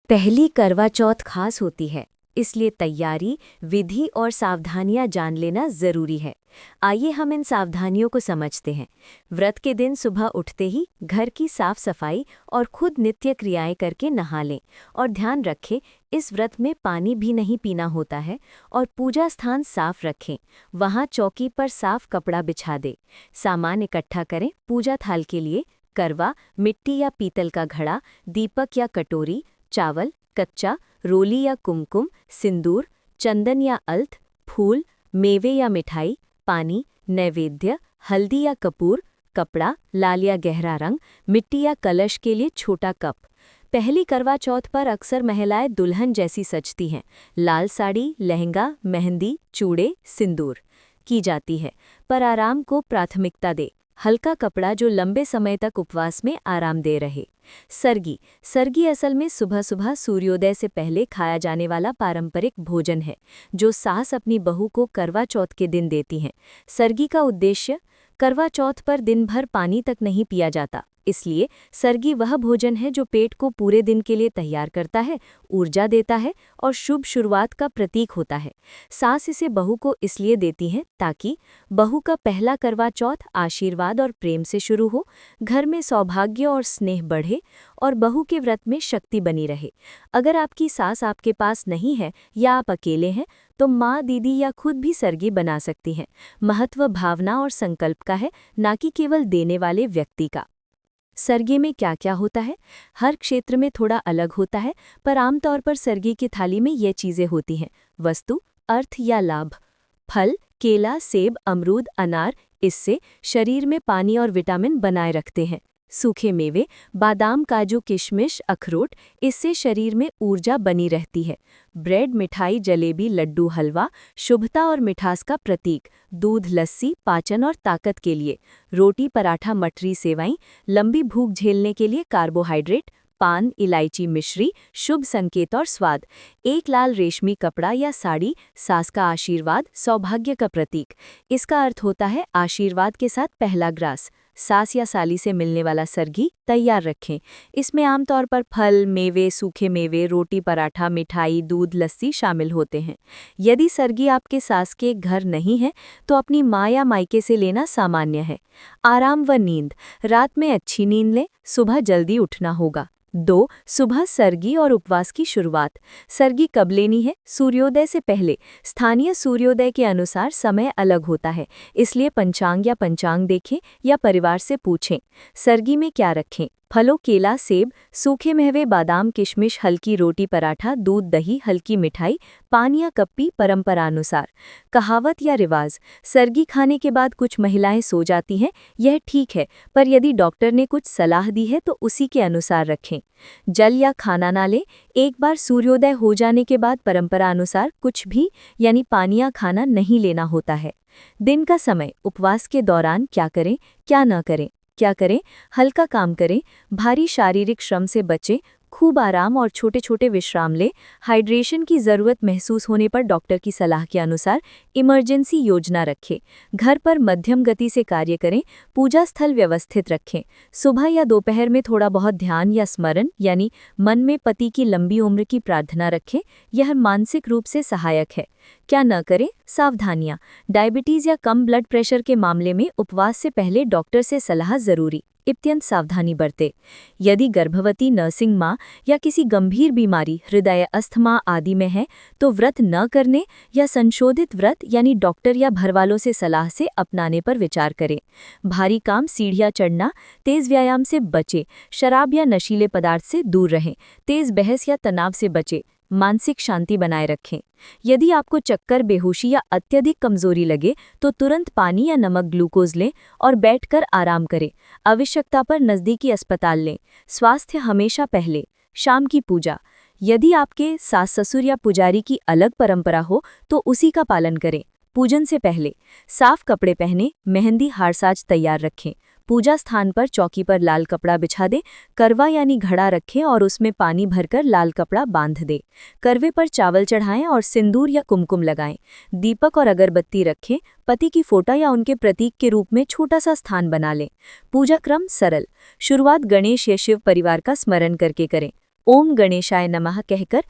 पहली करवा चौथ खास होती है, इसलिए तैयारी, विधि और सावधानियां जान लेना जरूरी है। आइए हम इन सावधानियों को समझते हैं। व्रत के दिन सुबह उठते ही घर की साफ सफाई और खुद नित्य क्रियाएं करके नहा लें। और ध्यान रखें, इस व्रत में पानी भी नहीं पीना होता है। और पूजा स्थान साफ रखें, वहां चौकी पर साफ कपड़ा बिछा दें। सामान इकट्ठा करें पूजा थाल के लिए। करवा, मिट्टी या पीतल का घड़ा, दीपक या कटोरी, चावल, कच्चा, रोली या कुमकुम, सिंदूर, चंदन या अल्थ, फूल, मेवे या मिठाई, पानी, नैवेद्य, हल्दी या कपूर, कपड़ा, लाल या गहरा रंग, मिट्टी या कलश के लिए छोटा कप। पहली करवा चौथ पर अक्सर महिलाएं दुल्हन जैसी सजती हैं। लाल साड़ी, लहंगा, मेहंदी, चूड़े, सिंदूर की जाती है, पर आराम को प्राथमिकता दे। हल्का कपड़ा जो लंबे समय तक उपवास में आराम दे रहे। सरगी सरगी असल में सुबह सुबह सूर्योदय से पहले खाया जाने वाला पारंपरिक भोजन है, जो सास अपनी बहू को करवा चौथ के दिन देती हैं। सरगी का उद्देश्य, करवा चौथ पर दिन भर पानी तक नहीं पिया जाता, इसलिए सरगी वह भोजन है जो पेट को पूरे दिन के लिए तैयार करता है, ऊर्जा देता है और शुभ शुरुआत का प्रतीक होता है। सास इसे बहू को इसलिए देती हैं ताकि बहू का पहला करवा चौथ आशीर्वाद और प्रेम से शुरू हो, घर में सौभाग्य और स्नेह बढ़े और बहू के व्रत में शक्ति बनी रहे। अगर आपकी सास आपके पास नहीं है या आप अकेले हैं, तो माँ, दीदी या खुद भी सरगी बना सकती हैं। महत्व भावना और संकल्प का है, ना कि केवल देने वाले व्यक्ति का। सरगी में क्या क्या होता है? हर क्षेत्र में थोड़ा अलग होता है, पर आमतौर पर सरगी की थाली में ये चीज़ें होती हैं। वस्तु, अर्थ या लाभ। फल, केला, सेब, अमरूद, अनार, इससे शरीर में पानी और विटामिन बनाए रखते हैं। सूखे मेवे, बादाम, काजू, किशमिश, अखरोट, इससे शरीर में ऊर्जा बनी रहती है। ब्रेड, मिठाई, जलेबी, लड्डू, हलवा, शुभता और मिठास का प्रतीक। दूध, लस्सी, पाचन और ताकत के लिए। रोटी, पराठा, मठरी, सेवई, लंबी भूख झेलने के लिए कार्बोहाइड्रेट। पान, इलायची, मिश्री, शुभ संकेत और स्वाद। एक लाल रेशमी कपड़ा या साड़ी, सास का आशीर्वाद, सौभाग्य का प्रतीक। इसका अर्थ होता है आशीर्वाद के साथ पहला ग्रास। सास या साली से मिलने वाला सरगी तैयार रखें। इसमें आमतौर पर फल, मेवे, सूखे मेवे, रोटी, पराठा, मिठाई, दूध, लस्सी शामिल होते हैं। यदि सरगी आपके सास के घर नहीं है, तो अपनी माँ या मायके से लेना सामान्य है। आराम व नींद, रात में अच्छी नींद लें, सुबह जल्दी उठना होगा। 2. सुबह सरगी और उपवास की शुरुआत। सरगी कब लेनी है? सूर्योदय से पहले। स्थानीय सूर्योदय के अनुसार समय अलग होता है, इसलिए पंचांग देखें या परिवार से पूछें। सरगी में क्या रखें? फलों, केला, सेब, सूखे मेवे, बादाम, किशमिश, हल्की रोटी, पराठा, दूध, दही, हल्की मिठाई, पान या कप्पी, परंपरानुसार। कहावत या रिवाज, सरगी खाने के बाद कुछ महिलाएं सो जाती हैं, यह ठीक है, पर यदि डॉक्टर ने कुछ सलाह दी है तो उसी के अनुसार रखें। जल या खाना ना लें, एक बार सूर्योदय हो जाने के बाद परंपरानुसार कुछ भी यानी पानी या खाना नहीं लेना होता है। दिन का समय, उपवास के दौरान क्या करें, क्या न करें? क्या करें? हल्का काम करें, भारी शारीरिक श्रम से बचें, खूब आराम और छोटे छोटे विश्राम लें। हाइड्रेशन की ज़रूरत महसूस होने पर डॉक्टर की सलाह के अनुसार इमरजेंसी योजना रखें। घर पर मध्यम गति से कार्य करें, पूजा स्थल व्यवस्थित रखें। सुबह या दोपहर में थोड़ा बहुत ध्यान या स्मरण यानी मन में पति की लंबी उम्र की प्रार्थना रखें, यह मानसिक रूप से सहायक है। क्या न करें? सावधानियां, डायबिटीज या कम ब्लड प्रेशर के मामले में उपवास से पहले डॉक्टर से सलाह जरूरी। अत्यंत सावधानी बरतें। यदि गर्भवती, नर्सिंग माँ या किसी गंभीर बीमारी, हृदय, अस्थमा आदि में है, तो व्रत न करने या संशोधित व्रत यानी डॉक्टर या घरवालों से सलाह से अपनाने पर विचार करें। भारी काम, सीढ़ियाँ चढ़ना, तेज व्यायाम से बचें। शराब या नशीले पदार्थ से दूर रहें। तेज बहस या तनाव से बचें। मानसिक शांति बनाए रखें। यदि आपको चक्कर, बेहोशी या अत्यधिक कमजोरी लगे, तो तुरंत पानी या नमक ग्लूकोज लें और बैठकर आराम करें। आवश्यकता पर नज़दीकी अस्पताल लें। स्वास्थ्य हमेशा पहले। शाम की पूजा, यदि आपके सास ससुर या पुजारी की अलग परंपरा हो तो उसी का पालन करें। पूजन से पहले साफ कपड़े पहने, मेहंदी, हारसाज तैयार रखें। पूजा स्थान पर चौकी पर लाल कपड़ा बिछा दें। करवा यानी घड़ा रखें और उसमें पानी भरकर लाल कपड़ा बांध दें। करवे पर चावल चढ़ाएं और सिंदूर या कुमकुम लगाएं। दीपक और अगरबत्ती रखें। पति की फोटो या उनके प्रतीक के रूप में छोटा सा स्थान बना लें। पूजा क्रम सरल। शुरुआत गणेश या शिव परिवार का स्मरण करके करें। ओम गणेशाय नमः कहकर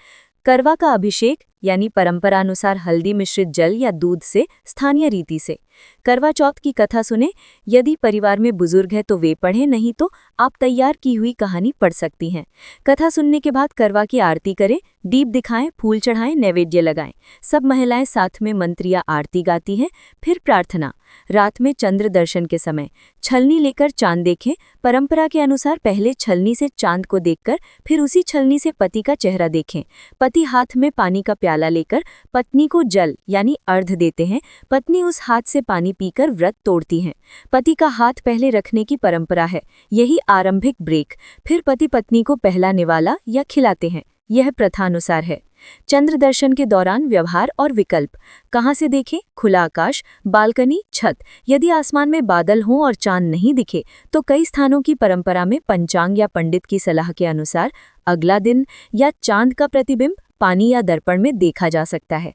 करवा का अभिषेक यानी परंपरानुसार हल्दी मिश्रित जल या दूध से स्थानीय रीति से करवा चौथ की कथा सुने। यदि परिवार में बुजुर्ग है तो वे पढ़ें, नहीं तो आप तैयार की हुई कहानी पढ़ सकती हैं। कथा सुनने के बाद करवा की आरती करें, दीप दिखाएं, फूल चढ़ाएं, नैवेद्य लगाएं। सब महिलाएं साथ में मंत्र या आरती गाती हैं। फिर प्रार्थना। रात में चंद्र दर्शन के समय छलनी लेकर चांद देखें। परंपरा के अनुसार पहले छलनी से चांद को देखकर फिर उसी छलनी से पति का चेहरा देखें। पति हाथ में पानी का प्याला लेकर पत्नी को जल यानी अर्घ देते हैं। पत्नी उस हाथ से पानी पीकर व्रत तोड़ती हैं। पति का हाथ पहले रखने की परंपरा है, यही आरंभिक ब्रेक। फिर पति पत्नी को पहला निवाला या खिलाते हैं, यह प्रथानुसार है। चंद्र दर्शन के दौरान व्यवहार और विकल्प। कहाँ से देखें? खुला आकाश, बालकनी, छत। यदि आसमान में बादल हों और चांद नहीं दिखे तो कई स्थानों की परंपरा में पंचांग या पंडित की सलाह के अनुसार अगला दिन या चांद का प्रतिबिंब पानी या दर्पण में देखा जा सकता है।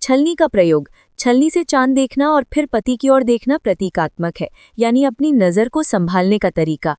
छलनी का प्रयोग। छलनी से चांद देखना और फिर पति की ओर देखना प्रतीकात्मक है, यानी अपनी नज़र को संभालने का तरीका।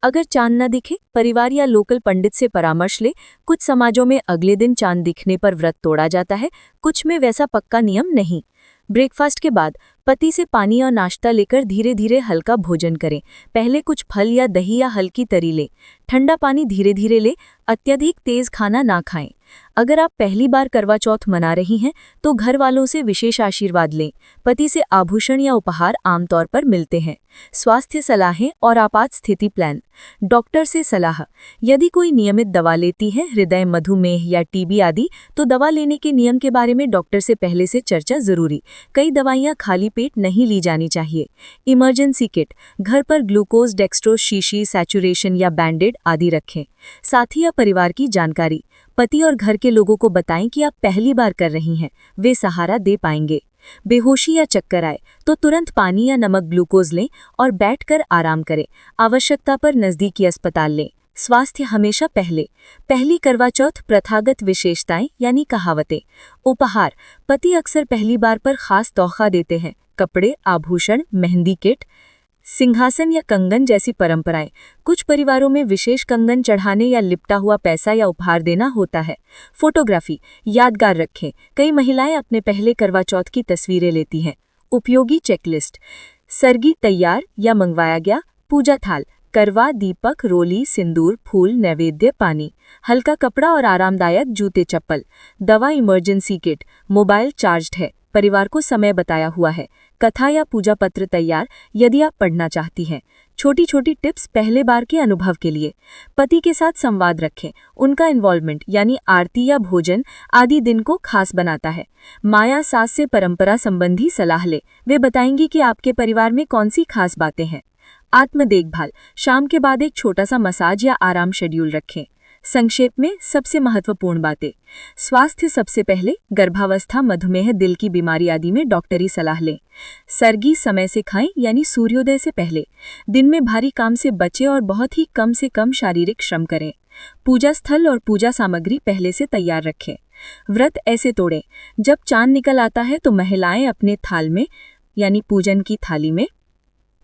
अगर चांद न दिखे, परिवार या लोकल पंडित से परामर्श ले। कुछ समाजों में अगले दिन चांद दिखने पर व्रत तोड़ा जाता है, कुछ में वैसा पक्का नियम नहीं। ब्रेकफास्ट के बाद पति से पानी और नाश्ता लेकर धीरे धीरे हल्का भोजन करें। पहले कुछ फल या दही या हल्की तरी लें। ठंडा पानी धीरे धीरे लें, अत्यधिक तेज खाना ना खाएं। अगर आप पहली बार करवा चौथ मना रही हैं तो घर वालों से विशेष आशीर्वाद लें। पति से आभूषण या उपहार आमतौर पर मिलते हैं। स्वास्थ्य सलाहें और आपात स्थिति प्लान। डॉक्टर से सलाह। यदि कोई नियमित दवा लेती है, हृदय, मधुमेह या टीबी आदि, तो दवा लेने के नियम के बारे में डॉक्टर से पहले से चर्चा जरूरी। कई दवाइयाँ खाली पेट नहीं ली जानी चाहिए। Emergency kit. घर पर ग्लूकोज, डेक्स्ट्रोज शीशी, सैचुरेशन या बैंडेड आदि रखें। साथी या परिवार की जानकारी। पति और घर के लोगों को बताएं कि आप पहली बार कर रही हैं, वे सहारा दे पाएंगे। बेहोशी या चक्कर आए तो तुरंत पानी या नमक ग्लूकोज लें और बैठकर आराम करें। आवश्यकता पर नज़दीकी अस्पताल लें। स्वास्थ्य हमेशा पहले। पहली करवा चौथ प्रथागत विशेषताएं यानी कहावतें। उपहार। पति अक्सर पहली बार पर खास तोहफा देते हैं। कपड़े, आभूषण, मेहंदी किट। सिंहासन या कंगन जैसी परंपराएं। कुछ परिवारों में विशेष कंगन चढ़ाने या लिपटा हुआ पैसा या उपहार देना होता है। फोटोग्राफी। यादगार रखें। कई महिलाएं अपने पहले करवा चौथ की तस्वीरें लेती हैं। उपयोगी चेकलिस्ट। सरगी तैयार या मंगवाया गया। पूजा थाल। करवा, दीपक, रोली, सिंदूर, फूल, नैवेद्य, पानी। हल्का कपड़ा और आरामदायक जूते चप्पल। दवा, इमरजेंसी किट। मोबाइल चार्ज्ड है। परिवार को समय बताया हुआ है। कथा या पूजा पत्र तैयार यदि आप पढ़ना चाहती हैं। छोटी छोटी टिप्स पहले बार के अनुभव के लिए। पति के साथ संवाद रखें। उनका इन्वॉल्वमेंट यानी आरती या भोजन आदि दिन को खास बनाता है। माया सास से परंपरा संबंधी सलाह ले, वे बताएंगी कि आपके परिवार में कौन सी खास बातें हैं। आत्म देखभाल। शाम के बाद एक छोटा सा मसाज या आराम शेड्यूल रखें। संक्षेप में सबसे महत्वपूर्ण बातें। स्वास्थ्य सबसे पहले। गर्भावस्था, मधुमेह, दिल की बीमारी आदि में डॉक्टरी सलाह लें। सरगी समय से खाएं यानी सूर्योदय से पहले। दिन में भारी काम से बचें और बहुत ही कम से कम शारीरिक श्रम करें। पूजा स्थल और पूजा सामग्री पहले से तैयार रखें। व्रत ऐसे तोड़ें। जब चांद निकल आता है तो महिलाएं अपने थाल में यानी पूजन की थाली में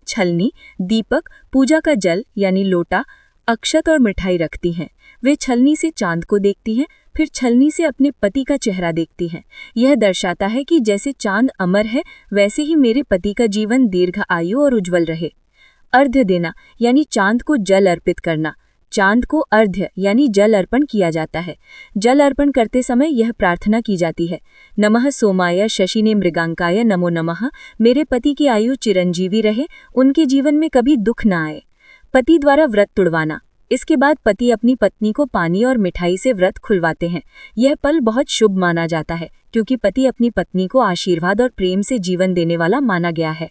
छलनी, दीपक, पूजा का जल यानी लोटा, अक्षत और मिठाई रखती हैं। वे छलनी से चांद को देखती हैं, फिर छलनी से अपने पति का चेहरा देखती हैं। यह दर्शाता है कि जैसे चांद अमर है, वैसे ही मेरे पति का जीवन दीर्घ आयु और उज्जवल रहे। अर्घ्य देना यानी चांद को जल अर्पित करना। चांद को अर्घ्य यानी जल अर्पण किया जाता है। जल अर्पण करते समय यह प्रार्थना की जाती है, नमः सोमाय शशिने मृगांकाय नमो नमः। मेरे पति की आयु चिरंजीवी रहे, उनके जीवन में कभी दुख न आए। पति द्वारा व्रत तुड़वाना। इसके बाद पति अपनी पत्नी को पानी और मिठाई से व्रत खुलवाते हैं। यह पल बहुत शुभ माना जाता है क्योंकि पति अपनी पत्नी को आशीर्वाद और प्रेम से जीवन देने वाला माना गया है।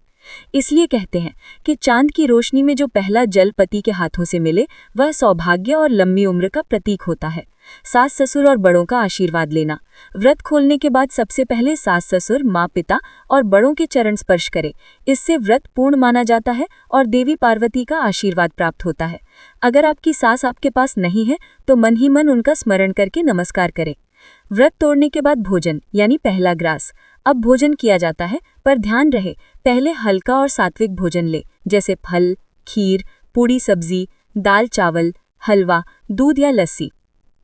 इसलिए कहते हैं कि चांद की रोशनी में जो पहला जल पति के हाथों से मिले वह सौभाग्य और लंबी उम्र का प्रतीक होता है। सास ससुर और बड़ों का आशीर्वाद लेना। व्रत खोलने के बाद सबसे पहले सास ससुर, माँ पिता और बड़ों के चरण स्पर्श करें। इससे व्रत पूर्ण माना जाता है और देवी पार्वती का आशीर्वाद प्राप्त होता है। अगर आपकी सास आपके पास नहीं है तो मन ही मन उनका स्मरण करके नमस्कार करें। व्रत तोड़ने के बाद भोजन यानी पहला ग्रास। अब भोजन किया जाता है, पर ध्यान रहे पहले हल्का और सात्विक भोजन ले, जैसे फल, खीर, पूड़ी, सब्जी, दाल, चावल, हलवा, दूध या लस्सी।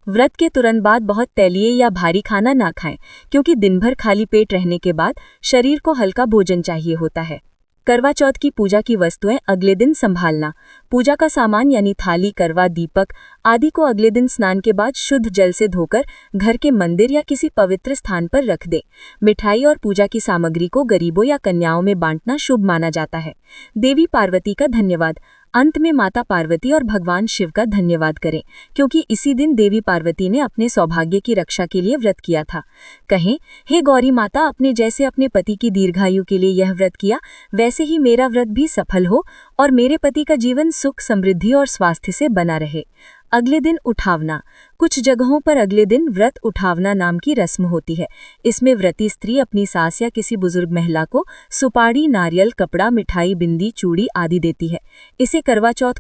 व्रत के तुरंत बाद बहुत तैलीय या भारी खाना ना खाएं, क्योंकि दिन भर खाली पेट रहने के बाद शरीर को हल्का भोजन चाहिए होता है। करवा चौथ की पूजा की वस्तुएं अगले दिन संभालना। पूजा का सामान यानी थाली, करवा, दीपक आदि को अगले दिन स्नान के बाद शुद्ध जल से धोकर घर के मंदिर या किसी पवित्र स्थान पर रख दें। मिठाई और पूजा की सामग्री को गरीबों या कन्याओं में बांटना शुभ माना जाता है। देवी पार्वती का धन्यवाद। अंत में माता पार्वती और भगवान शिव का धन्यवाद करें, क्योंकि इसी दिन देवी पार्वती ने अपने सौभाग्य की रक्षा के लिए व्रत किया था। कहें, हे गौरी माता, अपने जैसे अपने पति की दीर्घायु के लिए यह व्रत किया, वैसे ही मेरा व्रत भी सफल हो और मेरे पति का जीवन सुख, समृद्धि और स्वास्थ्य से बना रहे। अगले दिन उठावना। कुछ जगहों पर अगले दिन व्रत उठावना नाम की रस्म होती है। इसमें व्रती स्त्री अपनी सास या किसी बुजुर्ग महिला को सुपारी, नारियल, कपड़ा, मिठाई, बिंदी, चूड़ी आदि देती है। इसे करवा चौथ